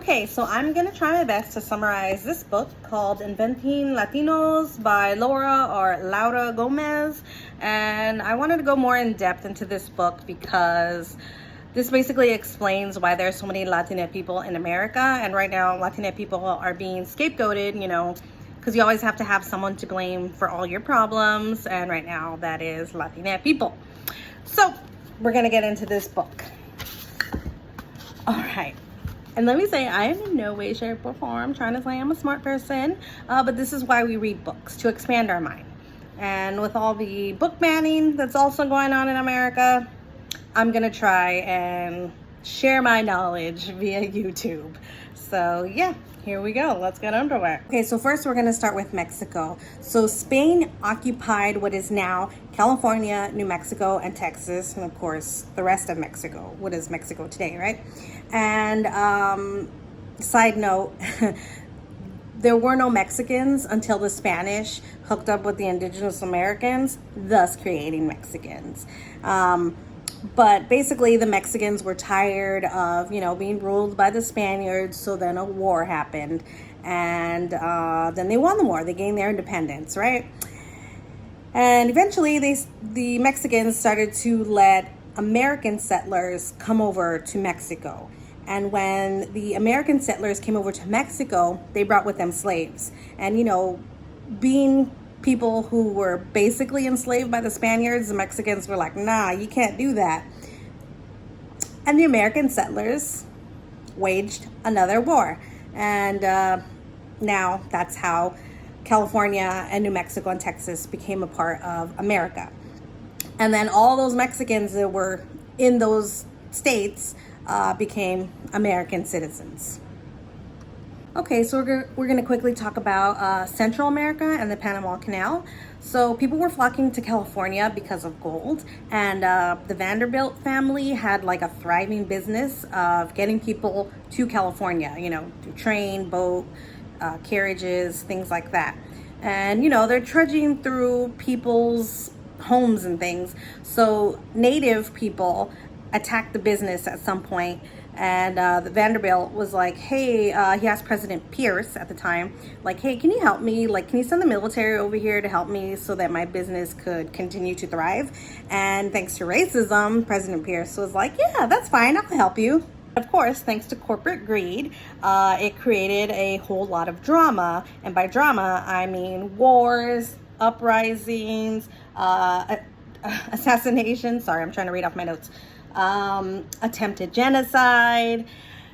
Okay, so I'm gonna try my best to summarize this book called Inventing Latinos by Laura Gomez. And I wanted to go more in depth into this book because this basically explains why there's so many Latina people in America. And right now, Latina people are being scapegoated, because you always have to have someone to blame for all your problems. And right now, that is Latina people. So we're gonna get into this book. All right. And let me say, I am in no way, shape, or form trying to say I'm a smart person, but this is why we read books, to expand our mind. And with all the book banning that's also going on in America, I'm gonna try and share my knowledge via YouTube. So yeah, here we go. Let's get underway. Okay, so first we're gonna start with Mexico. So Spain occupied what is now California, New Mexico, and Texas, and of course the rest of Mexico. What is Mexico today, right? And side note, there were no Mexicans until the Spanish hooked up with the indigenous Americans, thus creating Mexicans. But basically the Mexicans were tired of, being ruled by the Spaniards. So then a war happened, and then they won the war. They gained their independence, right? And eventually the Mexicans started to let American settlers come over to Mexico. And when the American settlers came over to Mexico, they brought with them slaves. And, being people who were basically enslaved by the Spaniards, the Mexicans were like, nah, you can't do that. And the American settlers waged another war. And now that's how California and New Mexico and Texas became a part of America. And then all those Mexicans that were in those states became American citizens. Okay, so we're going to quickly talk about Central America and the Panama Canal. So people were flocking to California because of gold, and the Vanderbilt family had like a thriving business of getting people to California, through train, boat, carriages, things like that. And, they're trudging through people's homes and things. So native people attacked the business at some point, and the Vanderbilt was like, hey, he asked President Pierce at the time, like, hey, can you help me? Like, can you send the military over here to help me so that my business could continue to thrive? And thanks to racism, President Pierce was like, yeah, that's fine, I'll help you. Of course, thanks to corporate greed, it created a whole lot of drama. And by drama, I mean wars, uprisings, assassinations. Sorry, I'm trying to read off my notes. Attempted genocide.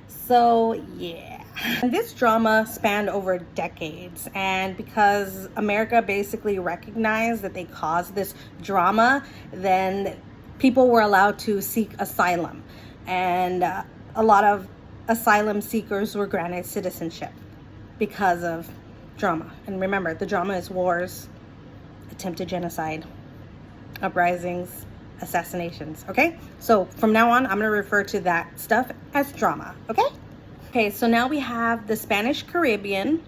So yeah, and this drama spanned over decades, and because America basically recognized that they caused this drama, then people were allowed to seek asylum, and a lot of asylum seekers were granted citizenship because of drama. And remember, the drama is wars, attempted genocide, uprisings, assassinations. Okay, so from now on I'm going to refer to that stuff as drama. Okay, so now we have the Spanish Caribbean,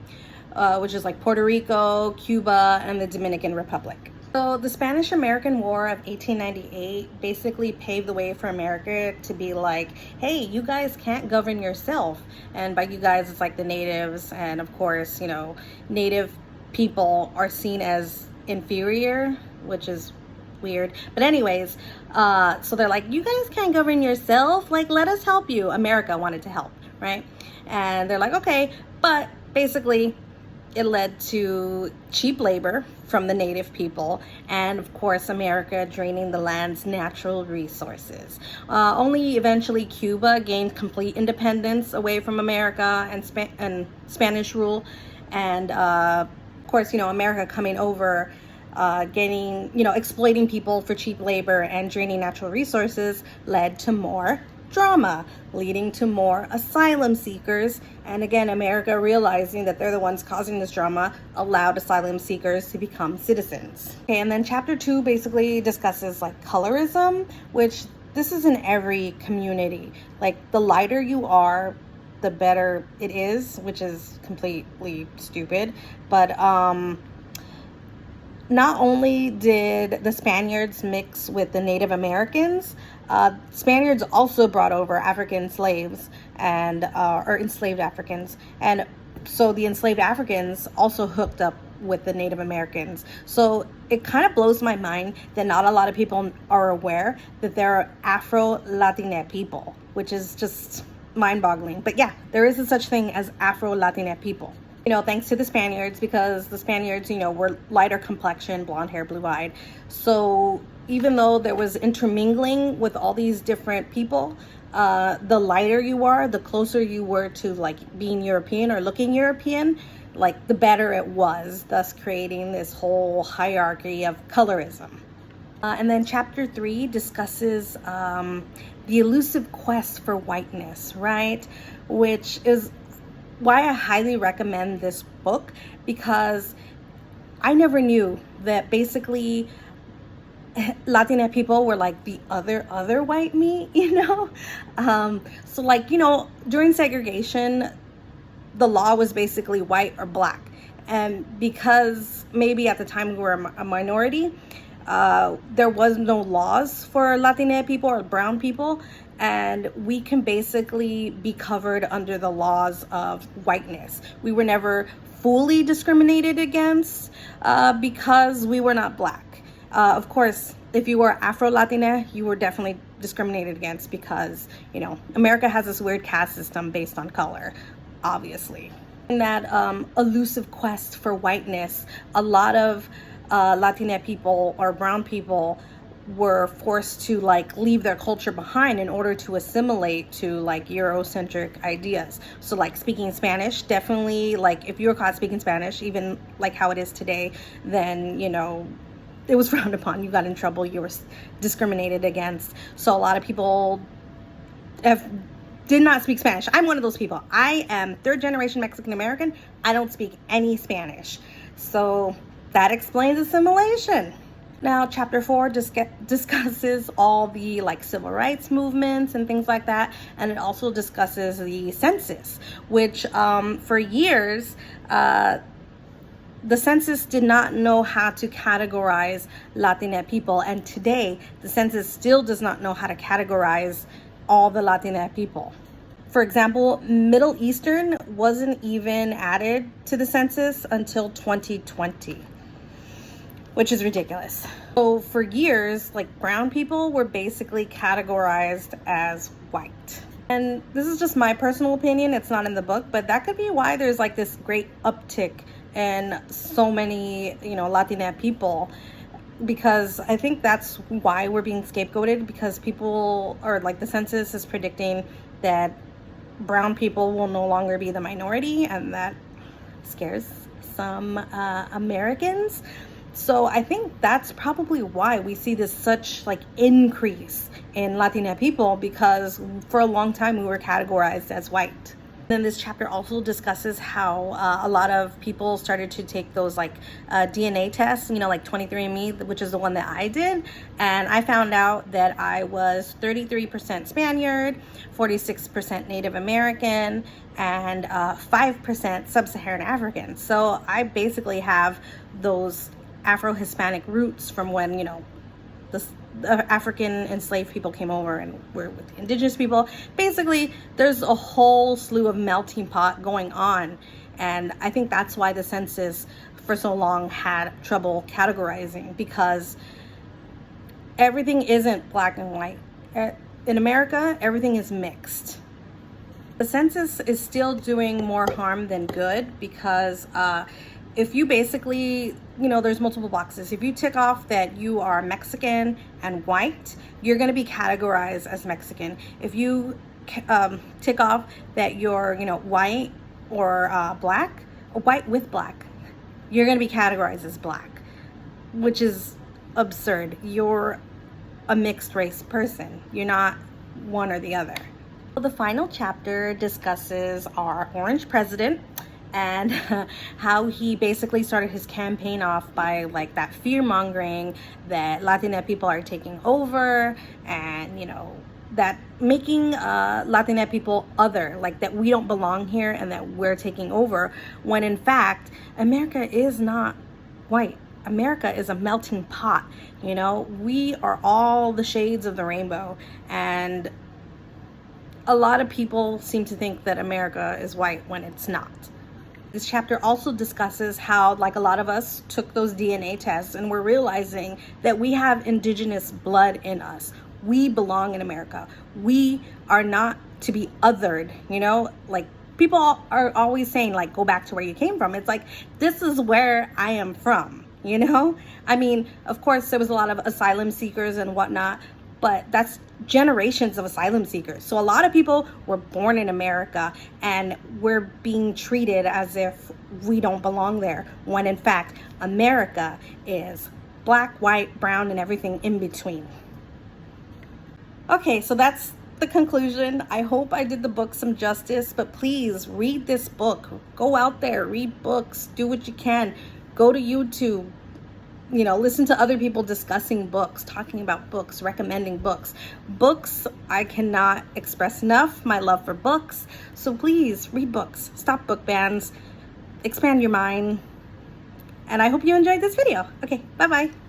which is like Puerto Rico, Cuba, and the Dominican Republic. So the Spanish-American War of 1898 basically paved the way for America to be like, hey, you guys can't govern yourself. And by you guys, it's like the natives, and of course, native people are seen as inferior, which is weird. But anyways, so they're like, you guys can't govern yourself, like, let us help you. America wanted to help, right? And they're like, okay, but basically it led to cheap labor from the native people, and of course America draining the land's natural resources. Only eventually Cuba gained complete independence away from America and Spanish rule, and of course, America coming over, exploiting people for cheap labor and draining natural resources led to more drama, leading to more asylum seekers. And again, America, realizing that they're the ones causing this drama, allowed asylum seekers to become citizens. Okay, and then chapter 2 basically discusses like colorism, which this is in every community. Like, the lighter you are, the better it is, which is completely stupid. But not only did the Spaniards mix with the Native Americans, Spaniards also brought over African slaves and or enslaved Africans. And so the enslaved Africans also hooked up with the Native Americans. So it kind of blows my mind that not a lot of people are aware that there are Afro-Latina people, which is just mind-boggling. But yeah, there is a such thing as Afro-Latina people. Thanks to the Spaniards, because the Spaniards, were lighter complexion, blonde hair, blue-eyed. So even though there was intermingling with all these different people, the lighter you are, the closer you were to like being European or looking European, like the better it was, thus creating this whole hierarchy of colorism. And then chapter 3 discusses the elusive quest for whiteness, right? Which is why I highly recommend this book, because I never knew that basically Latina people were like the other white meat, so like, during segregation, the law was basically white or black. And because maybe at the time we were a minority, there was no laws for Latina people or brown people, and we can basically be covered under the laws of whiteness. We were never fully discriminated against because we were not black. Of course, if you were Afro-Latina, you were definitely discriminated against because, America has this weird caste system based on color, obviously. In that elusive quest for whiteness, a lot of Latina people or brown people were forced to like leave their culture behind in order to assimilate to like Eurocentric ideas. So like speaking Spanish, definitely, like if you were caught speaking Spanish, even like how it is today, then it was frowned upon. You got in trouble. You were discriminated against. So a lot of people did not speak Spanish. I'm one of those people. I am third generation Mexican American. I don't speak any Spanish. So that explains assimilation. Now, chapter 4 discusses all the like civil rights movements and things like that. And it also discusses the census, which for years, the census did not know how to categorize Latina people. And today, the census still does not know how to categorize all the Latina people. For example, Middle Eastern wasn't even added to the census until 2020, which is ridiculous. So for years, like brown people were basically categorized as white. And this is just my personal opinion. It's not in the book, but that could be why there's like this great uptick in so many, Latina people, because I think that's why we're being scapegoated, because people, or like the census is predicting that brown people will no longer be the minority, and that scares some Americans. So I think that's probably why we see this such like increase in Latina people, because for a long time we were categorized as white. Then this chapter also discusses how a lot of people started to take those like DNA tests, like 23andMe, which is the one that I did. And I found out that I was 33% Spaniard, 46% Native American, and 5% Sub-Saharan African. So I basically have those Afro-Hispanic roots from when, the African enslaved people came over and were with the indigenous people. Basically, there's a whole slew of melting pot going on. And I think that's why the census for so long had trouble categorizing, because everything isn't black and white. In America, everything is mixed. The census is still doing more harm than good, because if you basically, there's multiple boxes. If you tick off that you are Mexican and white, you're going to be categorized as Mexican. If you tick off that you're, white or black, or white with black, you're going to be categorized as black, which is absurd. You're a mixed race person. You're not one or the other. So the final chapter discusses our orange president, and how he basically started his campaign off by like that fear mongering that Latina people are taking over, and that making Latina people other, like that we don't belong here and that we're taking over, when in fact America is not white. America is a melting pot. We are all the shades of the rainbow, and a lot of people seem to think that America is white when it's not. This chapter also discusses how, like a lot of us, took those DNA tests and we're realizing that we have indigenous blood in us. We belong in America. We are not to be othered, you know? Like, people are always saying, like, go back to where you came from. It's like, this is where I am from, you know? I mean, of course, there was a lot of asylum seekers and whatnot, but that's generations of asylum seekers. So a lot of people were born in America and we're being treated as if we don't belong there, when in fact, America is black, white, brown, and everything in between. Okay, so that's the conclusion. I hope I did the book some justice, but please read this book. Go out there, read books, do what you can. Go to YouTube, you know, listen to other people discussing books, talking about books, recommending books. Books, I cannot express enough my love for books. So please read books, stop book bans, expand your mind. And I hope you enjoyed this video. Okay, bye-bye.